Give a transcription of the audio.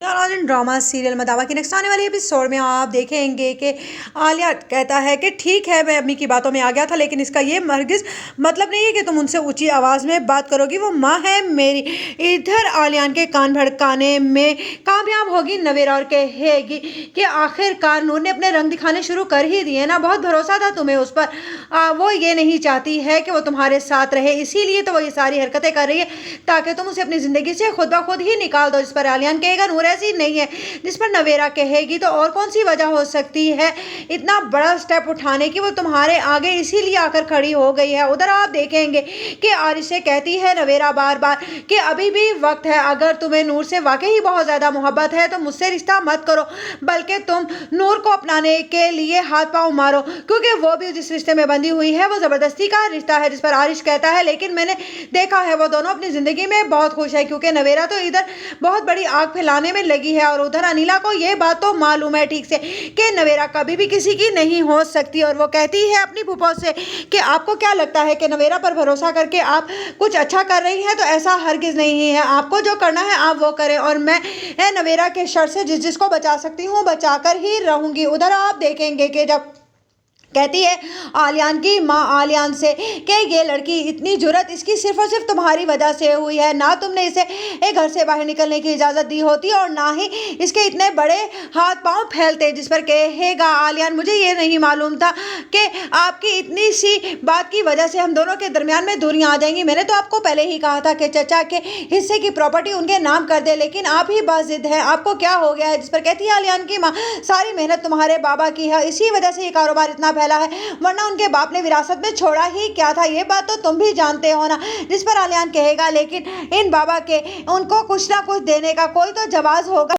इन drama serial मदावा के next आने वाले एपिसोड में आप देखेंगे कि आलिया कहता है कि ठीक है मैं अम्मी की बातों में आ गया था, लेकिन इसका ये हरगिज़ मतलब नहीं है कि तुम उनसे ऊंची आवाज़ में बात करोगी, वो माँ है मेरी। इधर आलियान के कान भड़काने में कामयाब होगी नवेरा और कहेगी कि आखिरकार नूर ने अपने रंग दिखाने शुरू कर ही दिए ना, बहुत भरोसा था तुम्हें उस पर। वो ये नहीं चाहती है कि वो तुम्हारे साथ रहे, इसीलिए तो वो ये सारी हरकतें कर रही है ताकि तुम उसे अपनी ज़िंदगी से खुद ब खुद ही निकाल दो। इस पर आलियान कहेगा नूर ऐसी नहीं है, जिस पर नवेरा कहेगी तो और कौन सी वजह हो सकती है इतना बड़ा स्टेप उठाने की, वो तुम्हारे आगे इसीलिए आकर खड़ी हो गई है। उधर आप देखेंगे कि आरिश से कहती है नवेरा बार बार कि अभी भी वक्त है, अगर तुम्हें नूर से वाकई ही बहुत ज़्यादा मोहब्बत है तो मुझसे रिश्ता मत करो, बल्कि तुम नूर को अपनाने के लिए हाथ पाँव मारो, क्योंकि वो भी जिस रिश्ते में बंधी हुई है वो ज़बरदस्ती का रिश्ता है। जिस पर आरिश कहता है लेकिन मैंने देखा है वो दोनों अपनी ज़िंदगी में बहुत खुश है, क्योंकि नवेरा तो इधर बहुत बड़ी आग फैलाने में लगी है और उधर अनिला को ये बात तो मालूम है ठीक से कि नवेरा कभी भी किसी की नहीं हो सकती। और वो कहती है अपनी फूफा से कि आपको क्या लगता है कि नवेरा पर भरोसा करके आप कुछ अच्छा कर रही हैं, तो ऐसा हरगिज़ नहीं है, आपको जो करना है आप वो करें और मैं नवेरा के शर से जिसको बचा सकती हूँ बचाकर ही रहूँगी। उधर आप देखेंगे कि जब कहती है आलियान की माँ आलियान से कि ये लड़की इतनी जुर्रत इसकी सिर्फ और सिर्फ तुम्हारी वजह से हुई है, ना तुमने इसे एक घर से बाहर निकलने की इजाज़त दी होती और ना ही इसके इतने बड़े हाथ पांव फैलते। जिस पर कहेगा आलियान मुझे ये नहीं मालूम था कि आपकी इतनी सी बात की वजह से हम दोनों के दरमियान में दूरियां आ जाएंगी, मैंने तो आपको पहले ही कहा था कि चचा के हिस्से की प्रॉपर्टी उनके नाम कर दे, लेकिन आप ही बाजिद हैं, आपको क्या हो गया है। जिस पर कहती है आलियान की माँ सारी मेहनत तुम्हारे बाबा की है, इसी वजह से ये कारोबार इतना फैला है, वरना उनके बाप ने विरासत में छोड़ा ही क्या था, ये बात तो तुम भी जानते हो ना। जिस पर आलियान कहेगा लेकिन इन बाबा के उनको कुछ ना कुछ देने का कोई तो जवाब होगा।